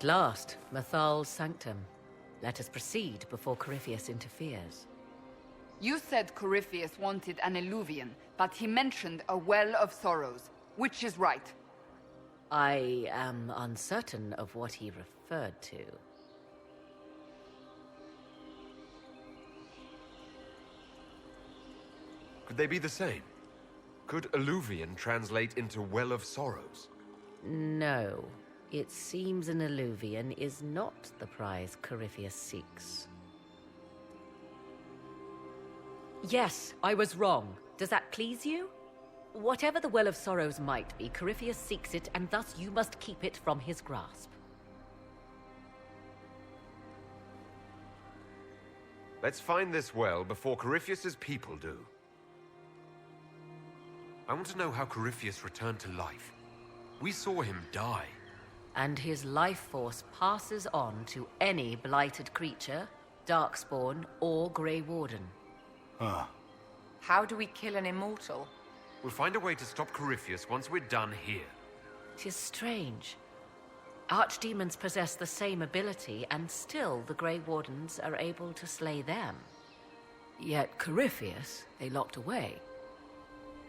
At last, Mythal's sanctum. Let us proceed before Corypheus interferes. You said Corypheus wanted an eluvian, but he mentioned a well of sorrows. Which is right? I am uncertain of what he referred to. Could they be the same? Could alluvian translate into well of sorrows? No. It seems an alluvian is not the prize Corypheus seeks. Yes, I was wrong. Does that please you? Whatever the Well of Sorrows might be, Corypheus seeks it, and thus you must keep it from his grasp. Let's find this well before Corypheus's people do. I want to know how Corypheus returned to life. We saw him die. And his life force passes on to any blighted creature, darkspawn, or Grey Warden. Huh. How do we kill an immortal? We'll find a way to stop Corypheus once we're done here. 'Tis strange. Archdemons possess the same ability, and still the Grey Wardens are able to slay them. Yet Corypheus, they locked away.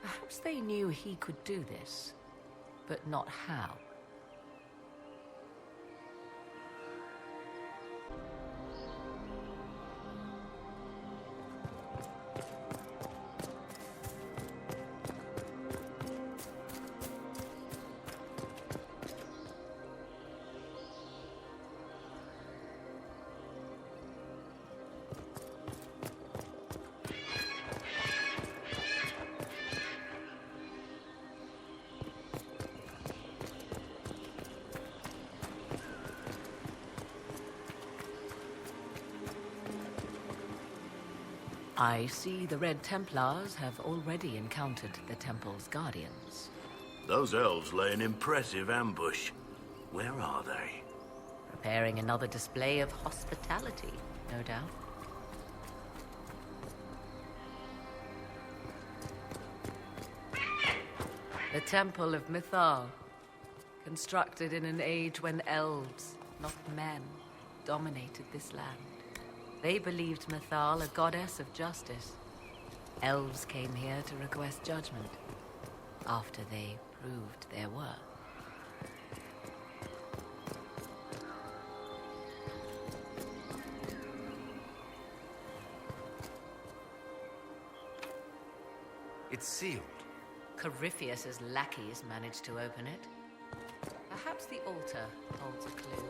Perhaps they knew he could do this, but not how. I see the Red Templars have already encountered the Temple's guardians. Those elves lay an impressive ambush. Where are they? Preparing another display of hospitality, no doubt. The Temple of Mythal, constructed in an age when elves, not men, dominated this land. They believed Mythal a goddess of justice. Elves came here to request judgment, after they proved their worth. It's sealed. Corypheus's lackeys managed to open it. Perhaps the altar holds a clue.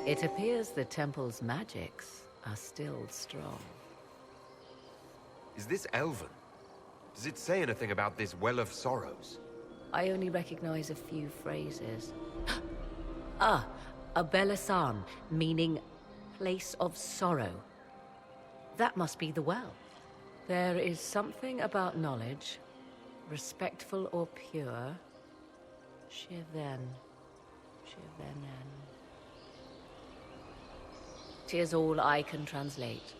It appears the temple's magics are still strong. Is this Elven? Does it say anything about this Well of Sorrows? I only recognize a few phrases. Ah, a Belisan, meaning place of sorrow. That must be the well. There is something about knowledge, respectful or pure. Shiven. Shivenen. 'Tis all I can translate.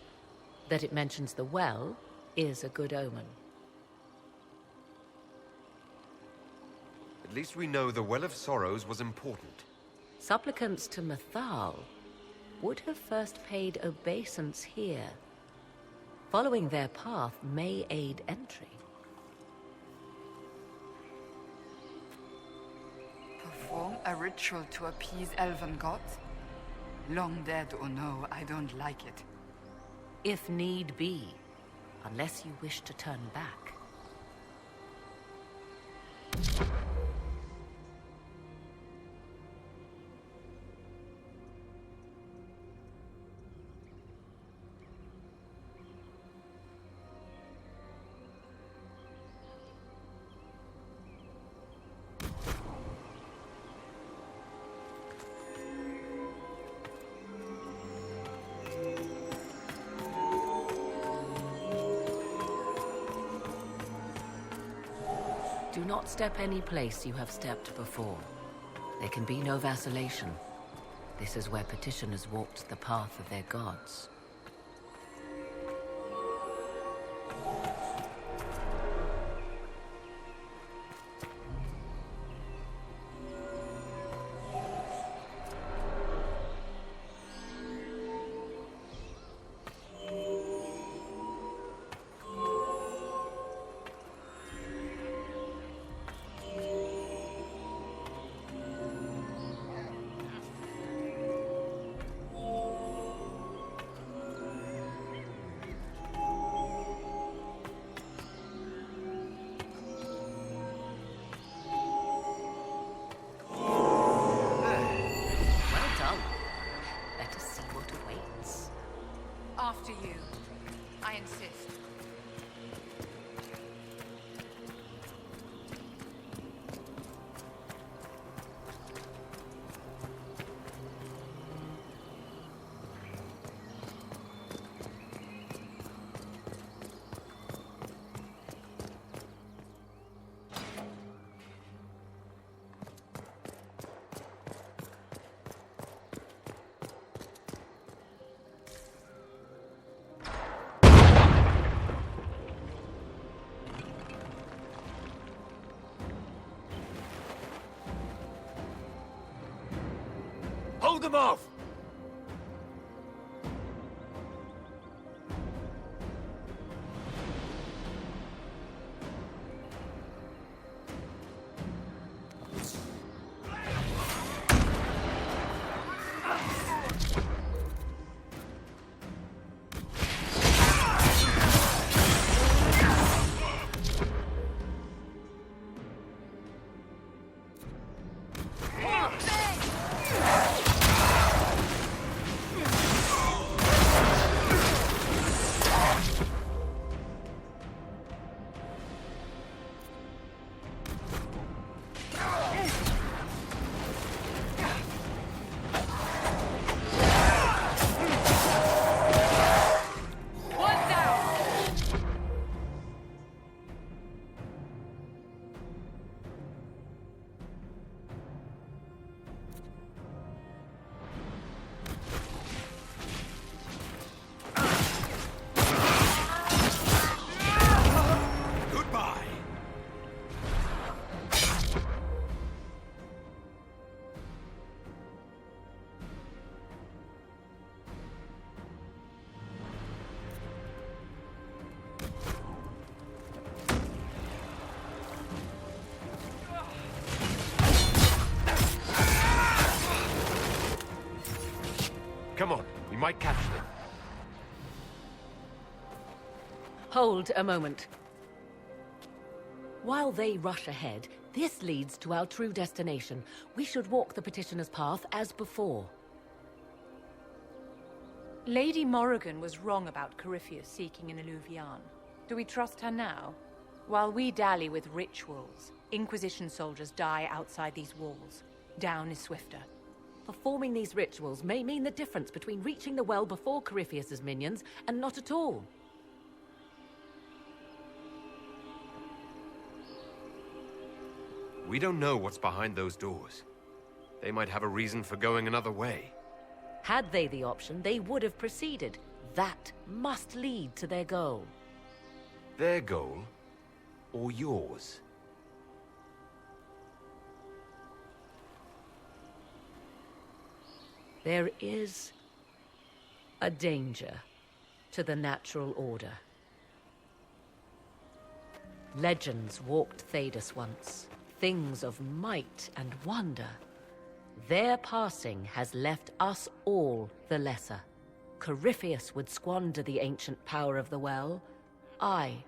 That it mentions the well is a good omen. At least we know the Well of Sorrows was important. Supplicants to Mythal would have first paid obeisance here. Following their path may aid entry. Perform a ritual to appease Elven gods? Long dead or no, I don't like it. If need be, unless you wish to turn back. Do not step any place you have stepped before. There can be no vacillation. This is where petitioners walked the path of their gods. After you. I insist. Hold them off! Come on, we might catch them. Hold a moment. While they rush ahead, this leads to our true destination. We should walk the petitioner's path as before. Lady Morrigan was wrong about Corypheus seeking an Eluvian. Do we trust her now? While we dally with rituals, Inquisition soldiers die outside these walls. Down is swifter. Performing these rituals may mean the difference between reaching the well before Corypheus's minions and not at all. We don't know what's behind those doors. They might have a reason for going another way. Had they the option, they would have proceeded. That must lead to their goal. Their goal, or yours? There is a danger to the natural order. Legends walked Thedas once, things of might and wonder. Their passing has left us all the lesser. Corypheus would squander the ancient power of the well. I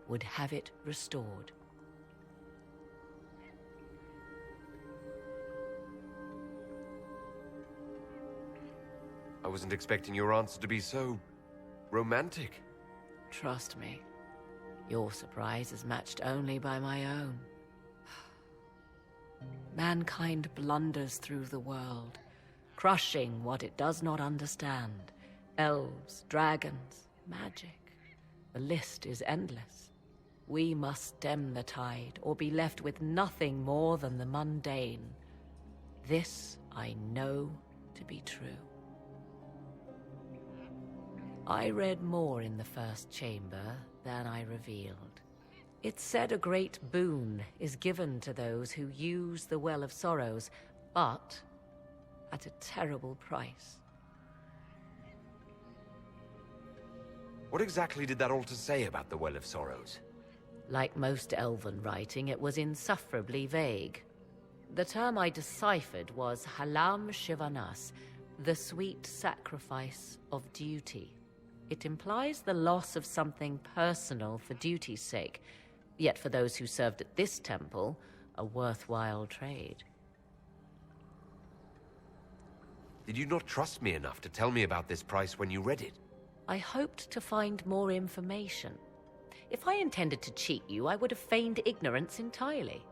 would have it restored. I wasn't expecting your answer to be so romantic. Trust me, your surprise is matched only by my own. Mankind blunders through the world, crushing what it does not understand. Elves, dragons, magic. The list is endless. We must stem the tide, or be left with nothing more than the mundane. This I know to be true. I read more in the first chamber than I revealed. It said a great boon is given to those who use the Well of Sorrows, but at a terrible price. What exactly did that altar say about the Well of Sorrows? Like most Elven writing, it was insufferably vague. The term I deciphered was Halam Shivanas, the sweet sacrifice of duty. It implies the loss of something personal for duty's sake, yet for those who served at this temple, a worthwhile trade. Did you not trust me enough to tell me about this price when you read it? I hoped to find more information. If I intended to cheat you, I would have feigned ignorance entirely.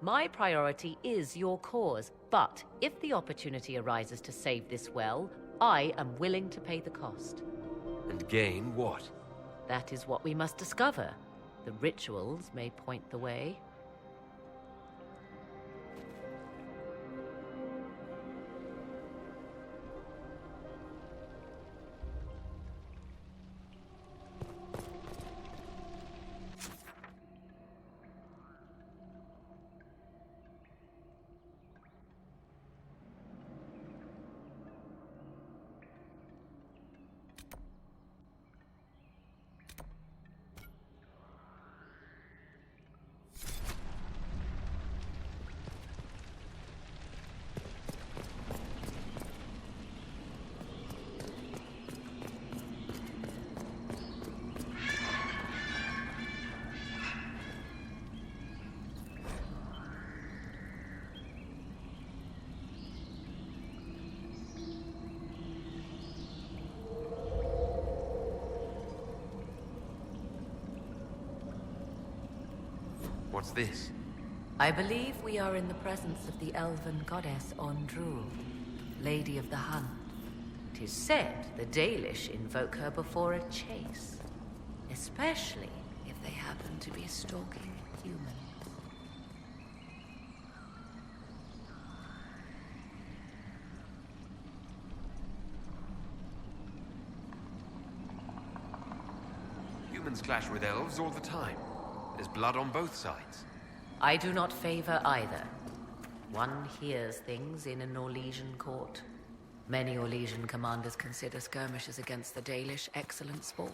My priority is your cause, but if the opportunity arises to save this well, I am willing to pay the cost. And gain what? That is what we must discover. The rituals may point the way. What's this? I believe we are in the presence of the elven goddess Ondrul, Lady of the Hunt. 'Tis said the Dalish invoke her before a chase, especially if they happen to be stalking humans. Humans clash with elves all the time. There's blood on both sides. I do not favor either. One hears things in an Orlesian court. Many Orlesian commanders consider skirmishes against the Dalish excellent sport.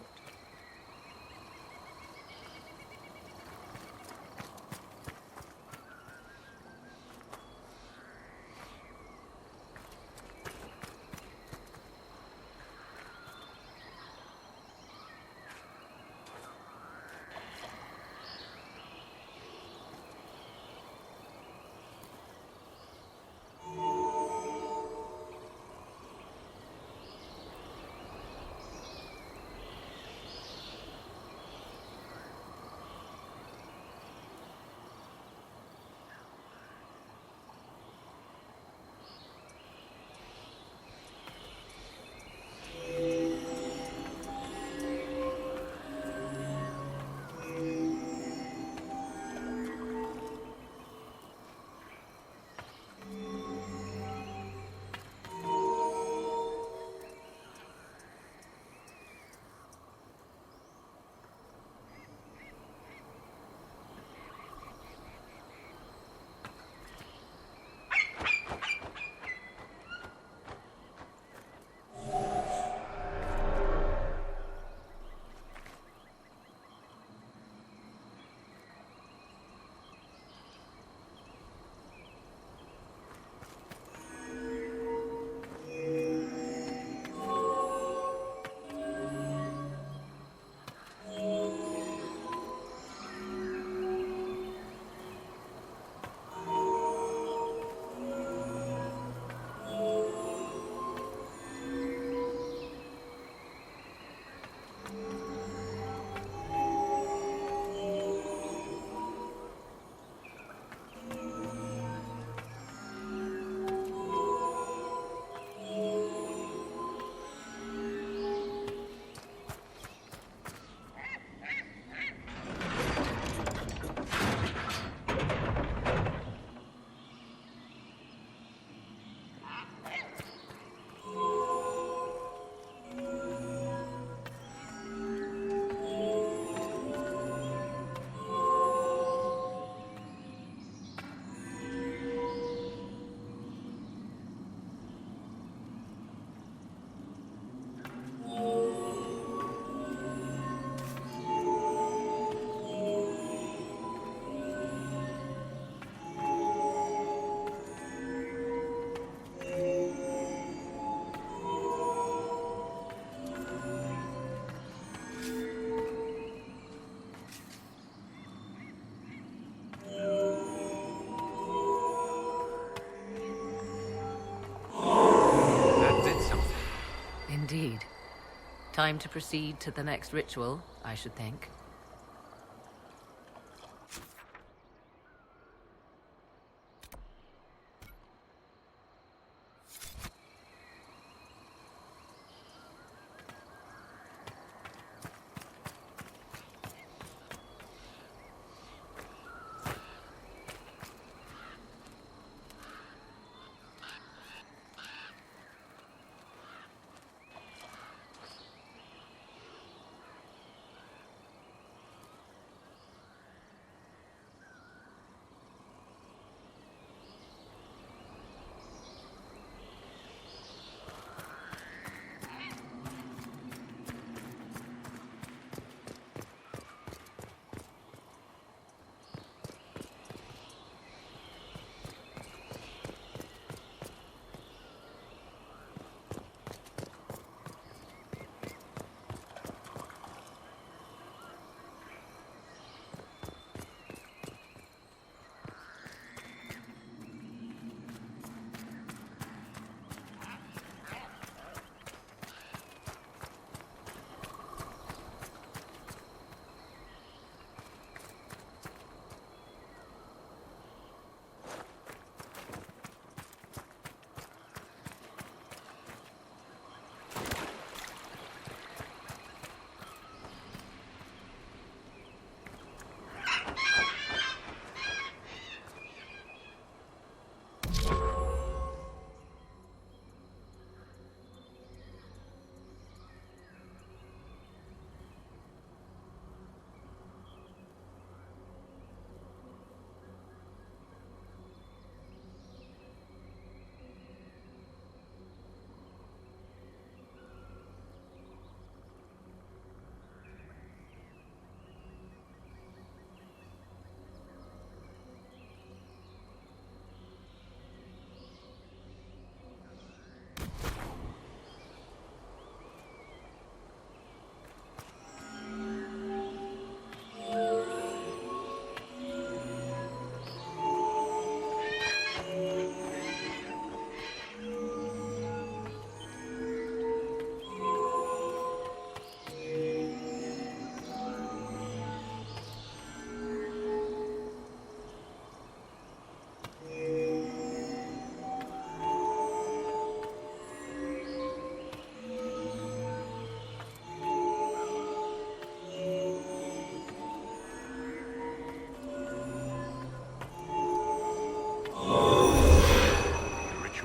Time to proceed to the next ritual, I should think.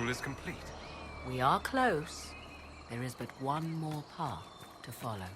Is complete. We are close. There is but one more path to follow.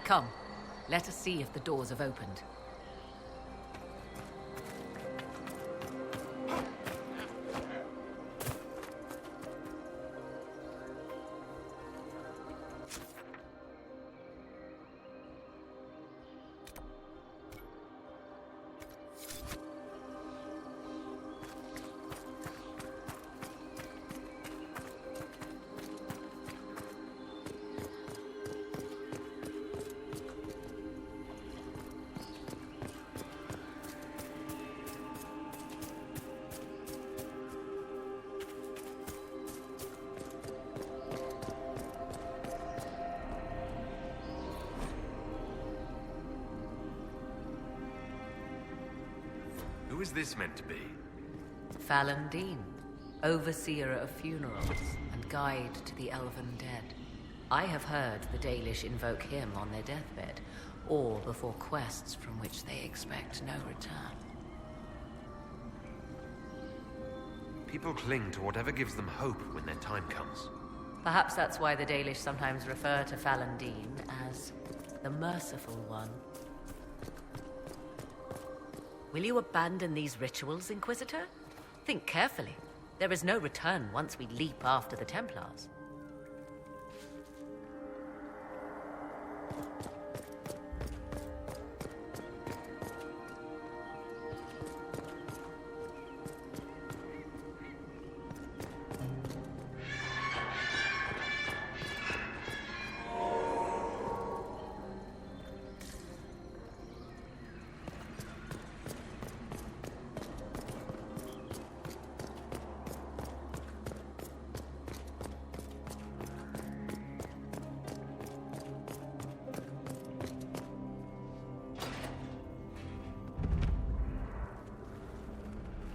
Come, let us see if the doors have opened. Who is this meant to be? Fallon Dean, overseer of funerals and guide to the Elven dead. I have heard the Dalish invoke him on their deathbed, or before quests from which they expect no return. People cling to whatever gives them hope when their time comes. Perhaps that's why the Dalish sometimes refer to Fallon Dean as the Merciful One. Will you abandon these rituals, Inquisitor? Think carefully. There is no return once we leap after the Templars.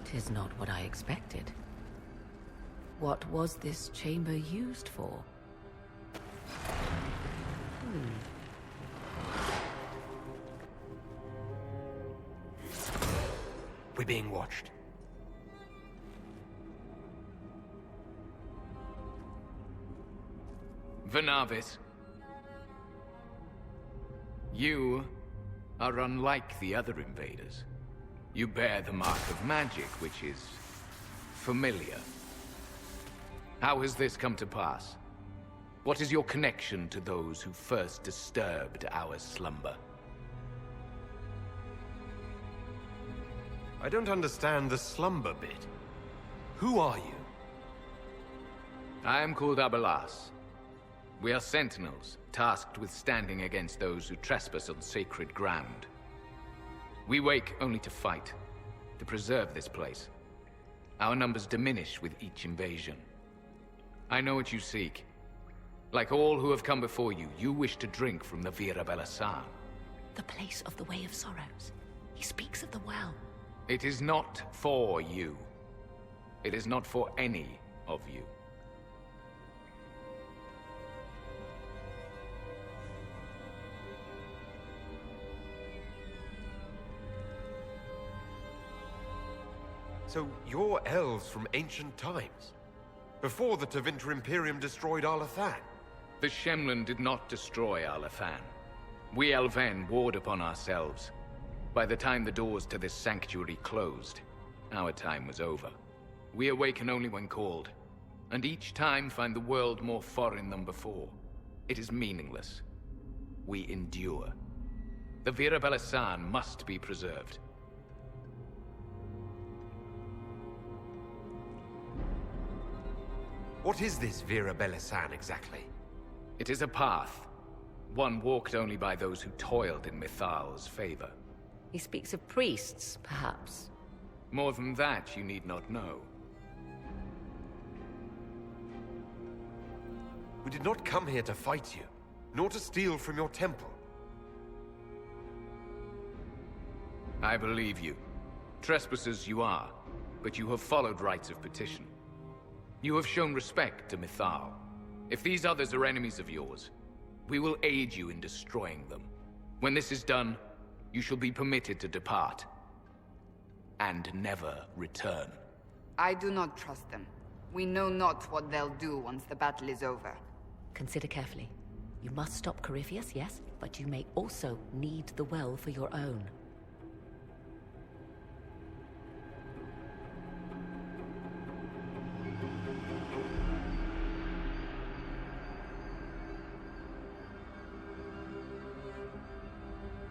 Tis not what I expected. What was this chamber used for? We're being watched. Vernavis. You are unlike the other invaders. You bear the mark of magic, which is familiar. How has this come to pass? What is your connection to those who first disturbed our slumber? I don't understand the slumber bit. Who are you? I am called Abelas. We are sentinels, tasked with standing against those who trespass on sacred ground. We wake only to fight, to preserve this place. Our numbers diminish with each invasion. I know what you seek. Like all who have come before you, you wish to drink from the Vira Belasan. The place of the Way of Sorrows. He speaks of the well. It is not for you. It is not for any of you. So you're elves from ancient times? Before the Tevinter Imperium destroyed Arlathan? The Shemlin did not destroy Arlathan. We Elven warred upon ourselves. By the time the doors to this sanctuary closed, our time was over. We awaken only when called, and each time find the world more foreign than before. It is meaningless. We endure. The Vira Belasan must be preserved. What is this Vira Belasan exactly? It is a path, one walked only by those who toiled in Mythal's favor. He speaks of priests, perhaps. More than that, you need not know. We did not come here to fight you, nor to steal from your temple. I believe you. Trespassers you are, but you have followed rites of petition. You have shown respect to Mythal. If these others are enemies of yours, we will aid you in destroying them. When this is done, you shall be permitted to depart. And never return. I do not trust them. We know not what they'll do once the battle is over. Consider carefully. You must stop Corypheus, yes, but you may also need the well for your own.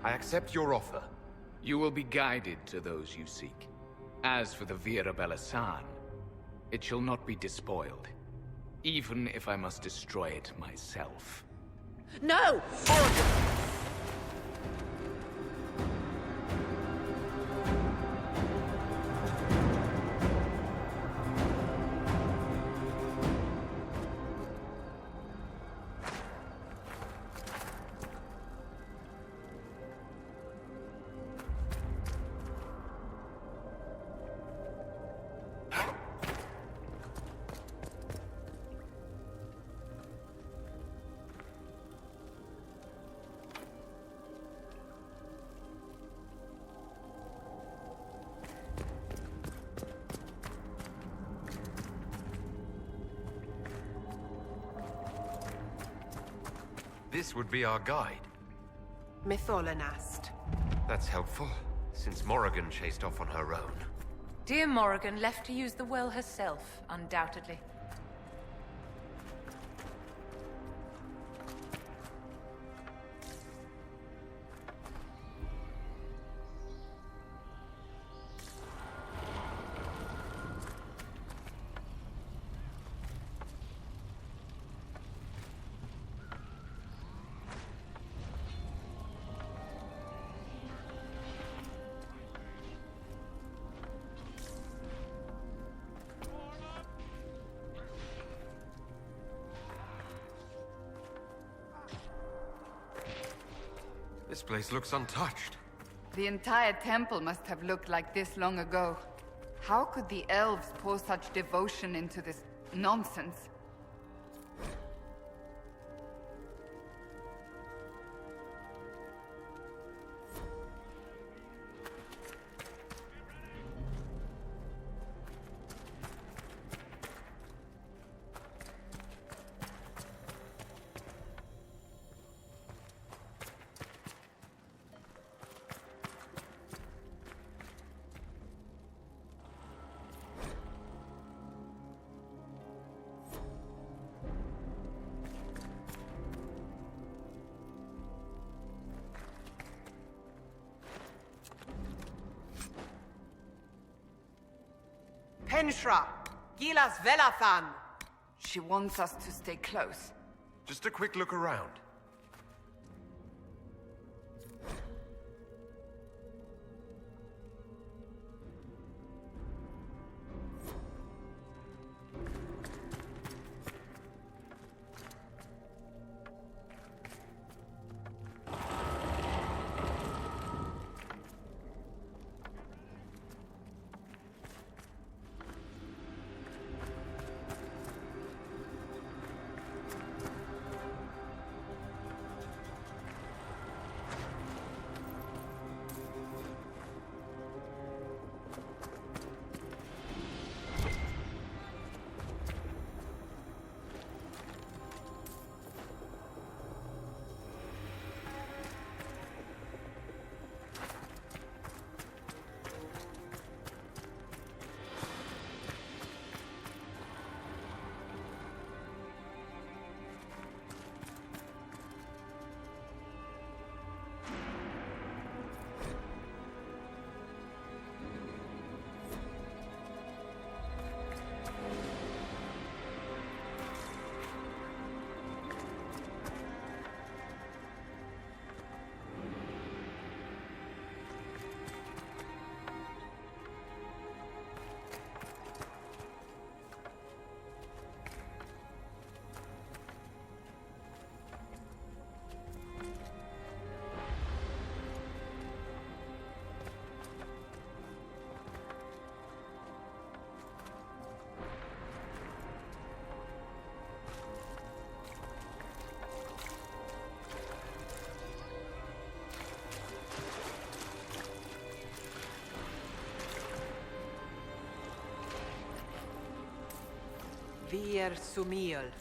I accept your offer. You will be guided to those you seek. As for the Vira Belasan, it shall not be despoiled, even if I must destroy it myself. No! This would be our guide. Mytholanast. That's helpful, since Morrigan chased off on her own. Dear Morrigan left to use the well herself, undoubtedly. This place looks untouched. The entire temple must have looked like this long ago. How could the elves pour such devotion into this nonsense? Penshra! Gilas Velathan! She wants us to stay close. Just a quick look around. Vir Sumiel.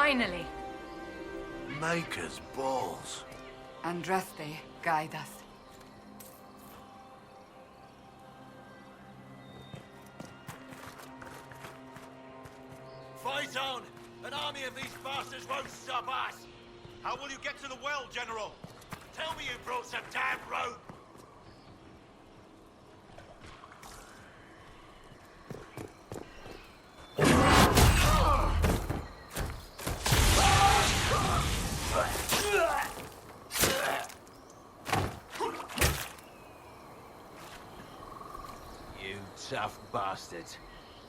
Finally! Maker's balls. Andraste, guide us. Fight on! An army of these bastards won't stop us! How will you get to the well, General? Tell me you brought some damn rope! You tough bastards.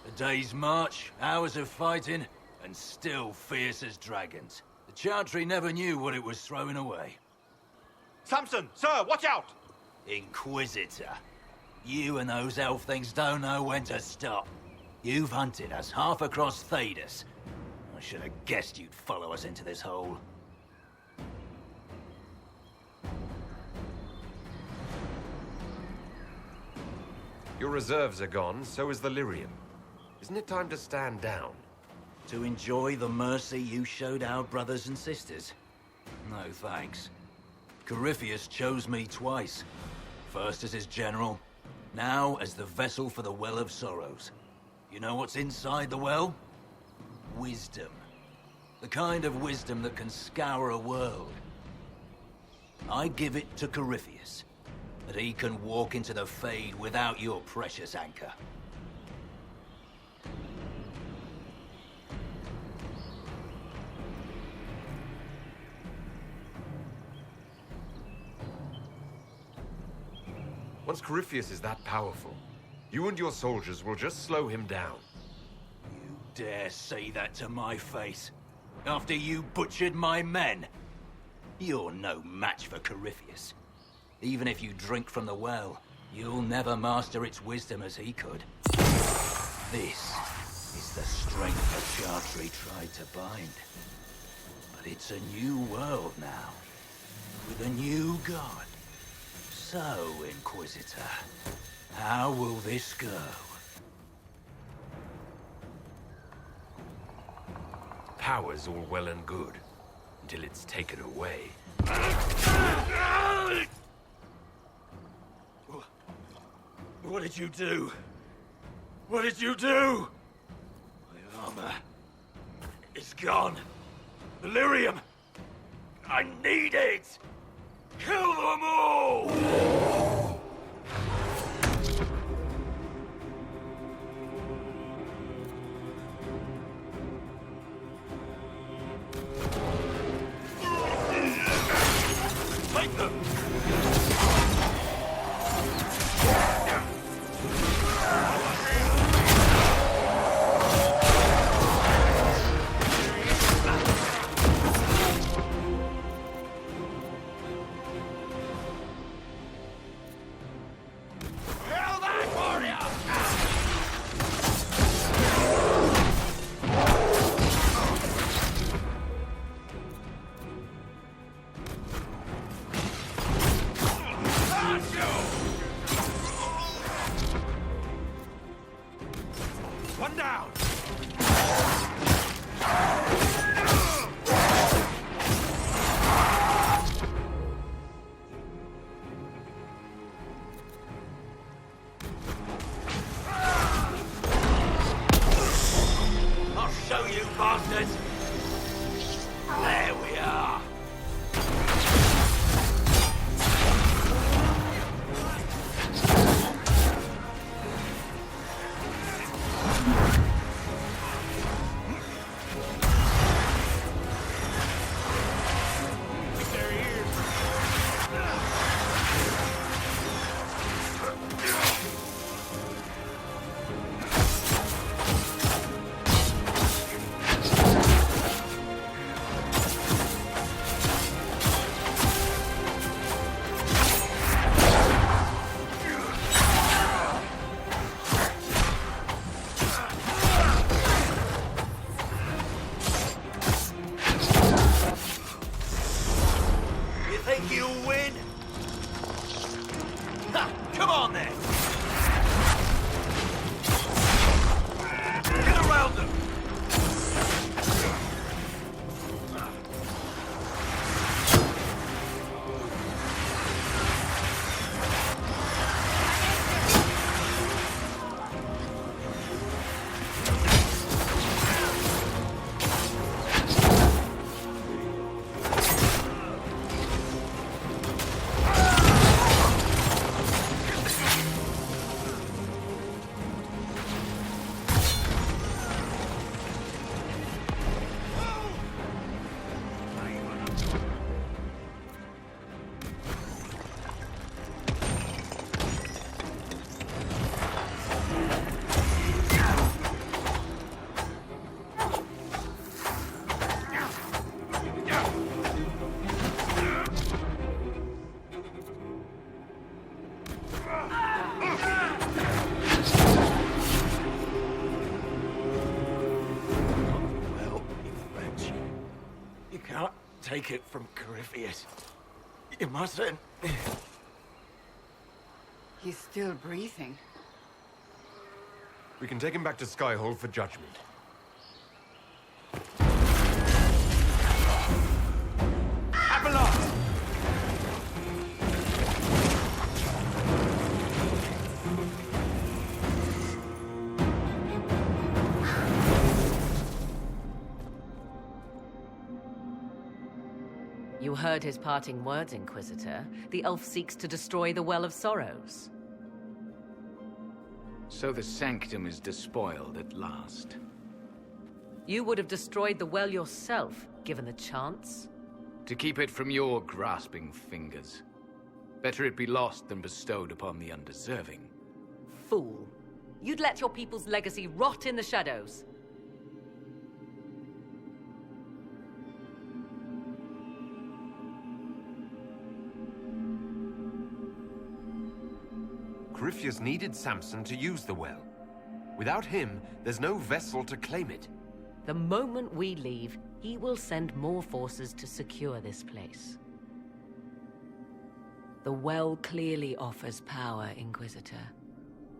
A day's march, hours of fighting, and still fierce as dragons. The Chantry never knew what it was throwing away. Samson! Sir, watch out! Inquisitor. You and those elf things don't know when to stop. You've hunted us half across Thedas. I should have guessed you'd follow us into this hole. Your reserves are gone, so is the lyrium. Isn't it time to stand down? To enjoy the mercy you showed our brothers and sisters? No thanks. Corypheus chose me twice. First as his general, now as the vessel for the Well of Sorrows. You know what's inside the well? Wisdom. The kind of wisdom that can scour a world. I give it to Corypheus, that he can walk into the Fade without your precious anchor. Once Corypheus is that powerful, you and your soldiers will just slow him down. You dare say that to my face? After you butchered my men? You're no match for Corypheus. Even if you drink from the well, you'll never master its wisdom as he could. This is the strength the Chantry tried to bind. But it's a new world now, with a new god. So, Inquisitor, how will this go? Power's all well and good, until it's taken away. What did you do? What did you do? My armor is gone. The lyrium! I need it! Kill them all! Take them! One down! I'll show you, bastards! There we are! Think you'll win? Ha! Come on then! Get around them! can't take it from Corypheus. You mustn't. He's still breathing. We can take him back to Skyhold for judgment. You heard his parting words, Inquisitor. The elf seeks to destroy the Well of Sorrows. So the sanctum is despoiled at last. You would have destroyed the well yourself, given the chance. To keep it from your grasping fingers. Better it be lost than bestowed upon the undeserving. Fool. You'd let your people's legacy rot in the shadows. Corypheus needed Samson to use the well. Without him, there's no vessel to claim it. The moment we leave, he will send more forces to secure this place. The well clearly offers power, Inquisitor.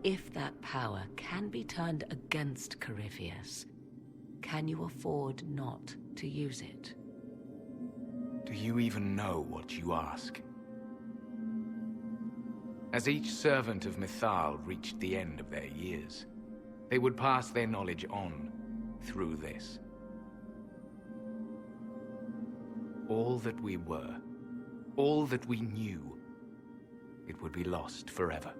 If that power can be turned against Corypheus, can you afford not to use it? Do you even know what you ask? As each servant of Mythal reached the end of their years, they would pass their knowledge on through this. All that we were, all that we knew, it would be lost forever.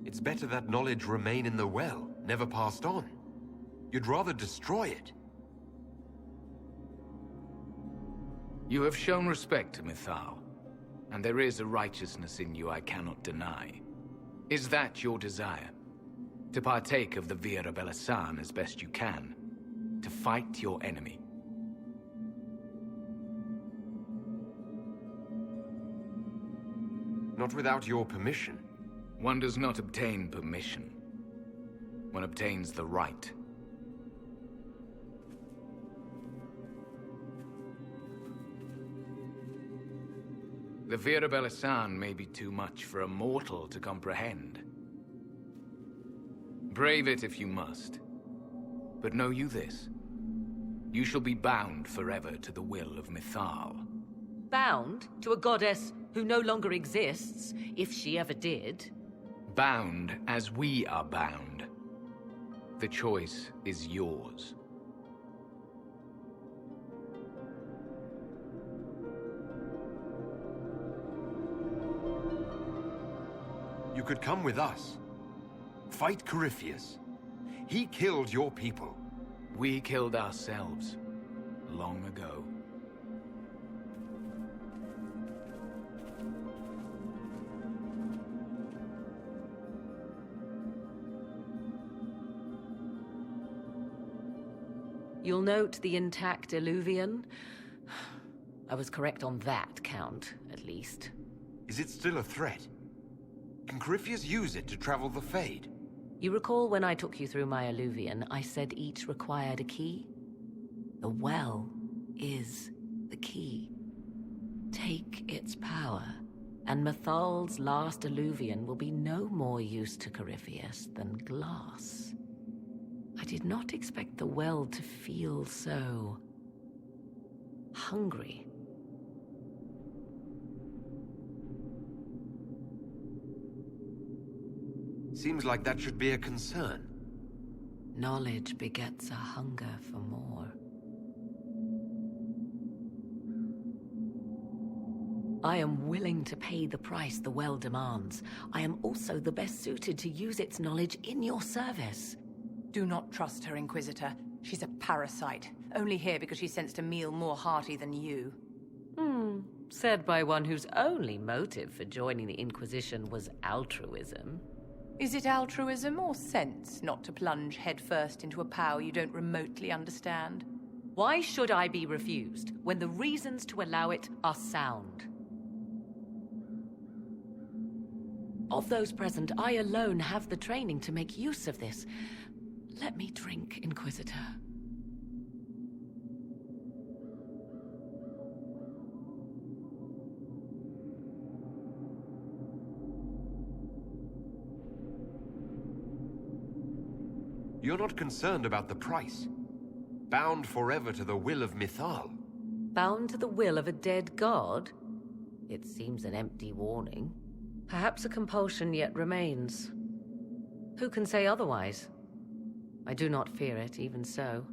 It's better that knowledge remain in the well, never passed on. You'd rather destroy it. You have shown respect to Mythal, and there is a righteousness in you I cannot deny. Is that your desire? To partake of the Vira Belasan as best you can? To fight your enemy? Not without your permission. One does not obtain permission. One obtains the right. The Vira Belasan may be too much for a mortal to comprehend. Brave it if you must. But know you this. You shall be bound forever to the will of Mythal. Bound to a goddess who no longer exists, if she ever did. Bound as we are bound. The choice is yours. You could come with us. Fight Corypheus. He killed your people. We killed ourselves long ago. You'll note the intact Illuvian. I was correct on that count, at least. Is it still a threat? Can Corypheus use it to travel the Fade? You recall when I took you through my Illuvian, I said each required a key? The well is the key. Take its power, and Mythal's last Illuvian will be no more use to Corypheus than glass. I did not expect the well to feel so hungry. Seems like that should be a concern. Knowledge begets a hunger for more. I am willing to pay the price the well demands. I am also the best suited to use its knowledge in your service. Do not trust her, Inquisitor. She's a parasite, only here because she sensed a meal more hearty than you. Said by one whose only motive for joining the Inquisition was altruism. Is it altruism or sense not to plunge headfirst into a power you don't remotely understand? Why should I be refused when the reasons to allow it are sound? Of those present, I alone have the training to make use of this. Let me drink, Inquisitor. You're not concerned about the price. Bound forever to the will of Mythal. Bound to the will of a dead god? It seems an empty warning. Perhaps a compulsion yet remains. Who can say otherwise? I do not fear it, even so.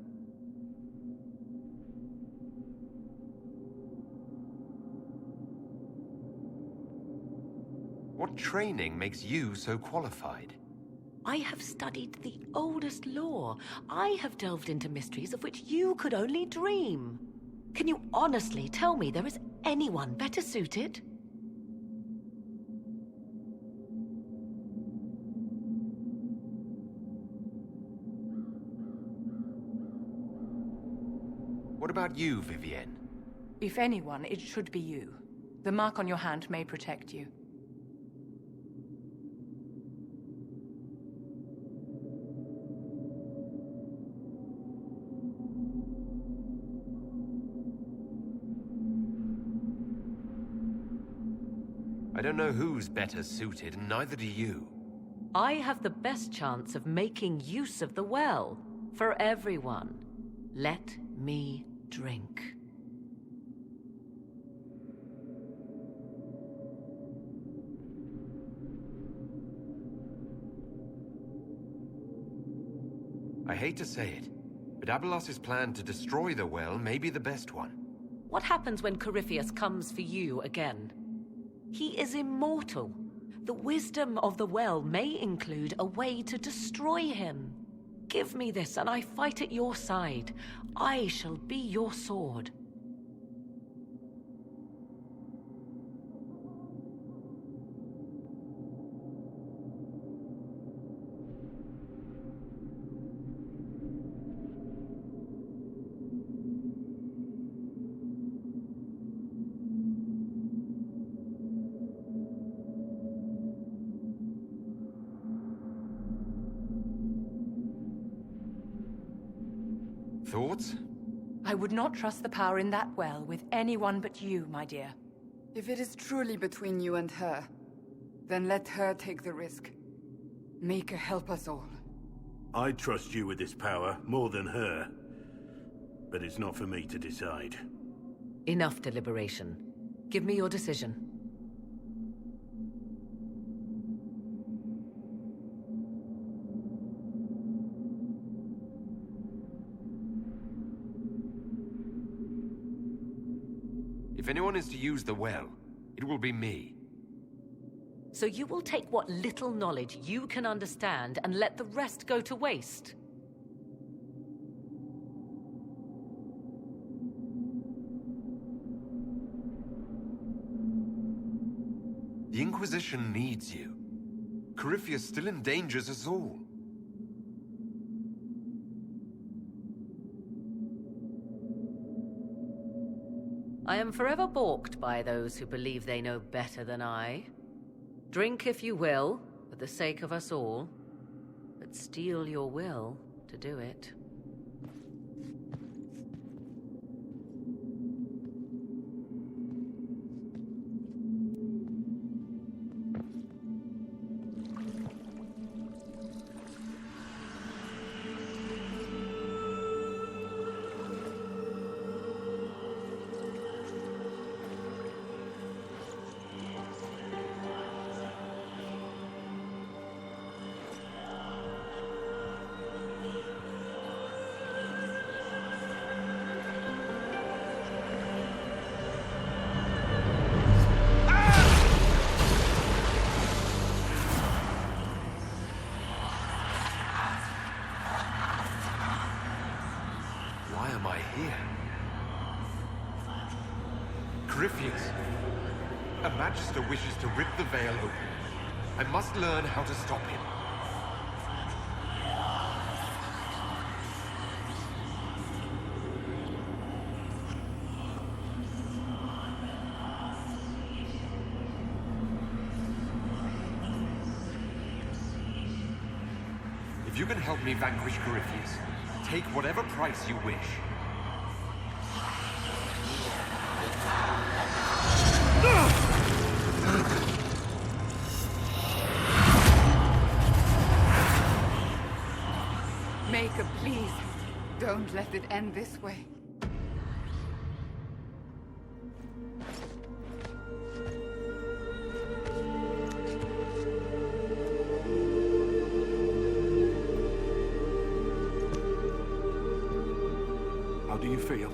What training makes you so qualified? I have studied the oldest lore. I have delved into mysteries of which you could only dream. Can you honestly tell me there is anyone better suited? What about you, Vivienne? If anyone, it should be you. The mark on your hand may protect you. I don't know who's better suited, and neither do you. I have the best chance of making use of the well. For everyone. Let me drink. I hate to say it, but Abelas's plan to destroy the well may be the best one. What happens when Corypheus comes for you again? He is immortal. The wisdom of the well may include a way to destroy him. Give me this, and I fight at your side. I shall be your sword. Thoughts? I would not trust the power in that well with anyone but you, my dear. If it is truly between you and her, then let her take the risk. Make her help us all. I trust you with this power more than her. But it's not for me to decide. Enough deliberation. Give me your decision. If anyone is to use the well, it will be me. So you will take what little knowledge you can understand and let the rest go to waste? The Inquisition needs you. Corypheus still endangers us all. I am forever balked by those who believe they know better than I. Drink if you will, for the sake of us all, but steel your will to do it. Why am I here? Corypheus, a Magister wishes to rip the veil open. I must learn how to stop him. If you can help me vanquish Corypheus, take whatever price you wish. Maker, please, don't let it end this way. How do you feel?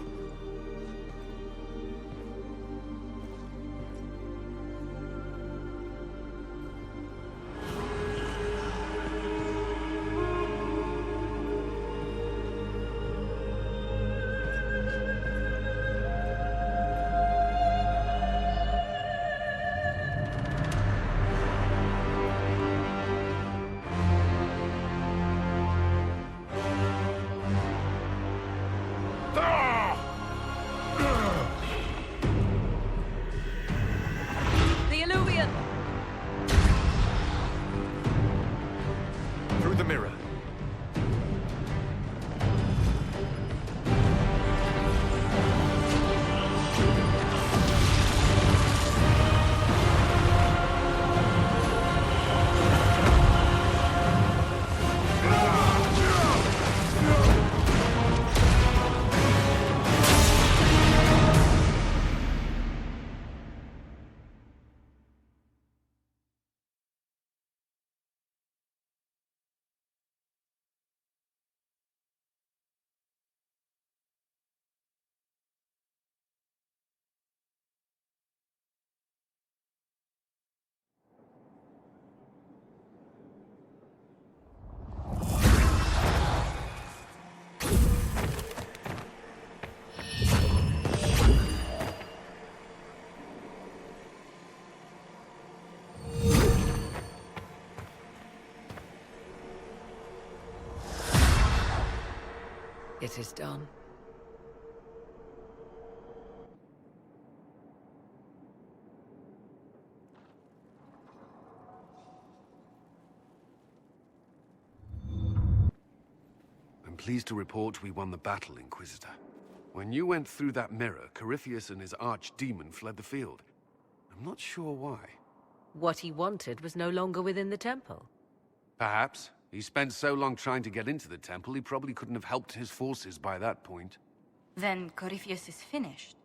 Through the mirror. It is done. I'm pleased to report we won the battle, Inquisitor. When you went through that mirror, Corypheus and his archdemon fled the field. I'm not sure why. What he wanted was no longer within the temple. Perhaps. He spent so long trying to get into the temple, he probably couldn't have helped his forces by that point. Then Corypheus is finished.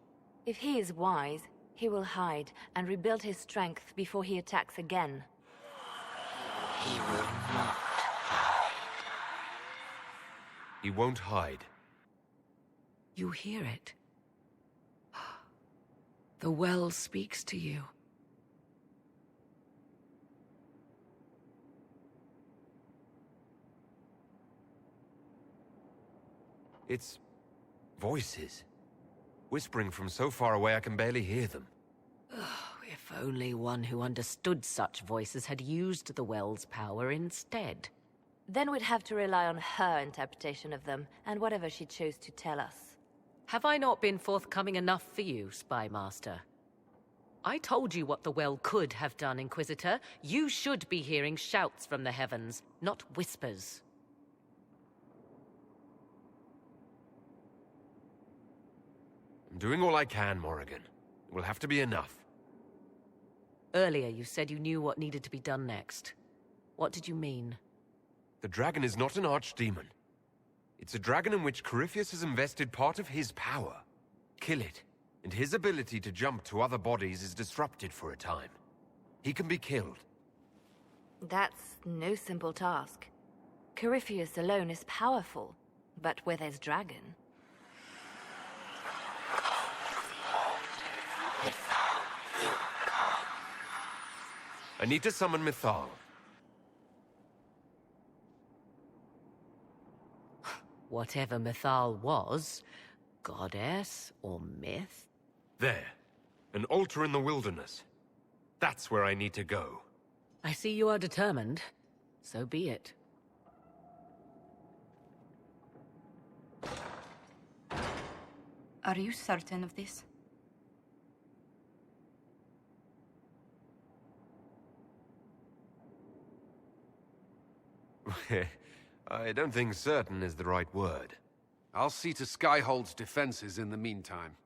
If he is wise, he will hide and rebuild his strength before he attacks again. He will not. He won't hide. You hear it. The well speaks to you. It's voices. Whispering from so far away I can barely hear them. If only one who understood such voices had used the well's power instead. Then we'd have to rely on her interpretation of them, and whatever she chose to tell us. Have I not been forthcoming enough for you, Spy Master? I told you what the well could have done, Inquisitor. You should be hearing shouts from the heavens, not whispers. I'm doing all I can, Morrigan. It will have to be enough. Earlier you said you knew what needed to be done next. What did you mean? The dragon is not an archdemon. It's a dragon in which Corypheus has invested part of his power. Kill it, and his ability to jump to other bodies is disrupted for a time. He can be killed. That's no simple task. Corypheus alone is powerful, but where there's dragon... I need to summon Mythal. Whatever Mythal was, goddess or myth? There. An altar in the wilderness. That's where I need to go. I see you are determined. So be it. Are you certain of this? I don't think certain is the right word. I'll see to Skyhold's defenses in the meantime.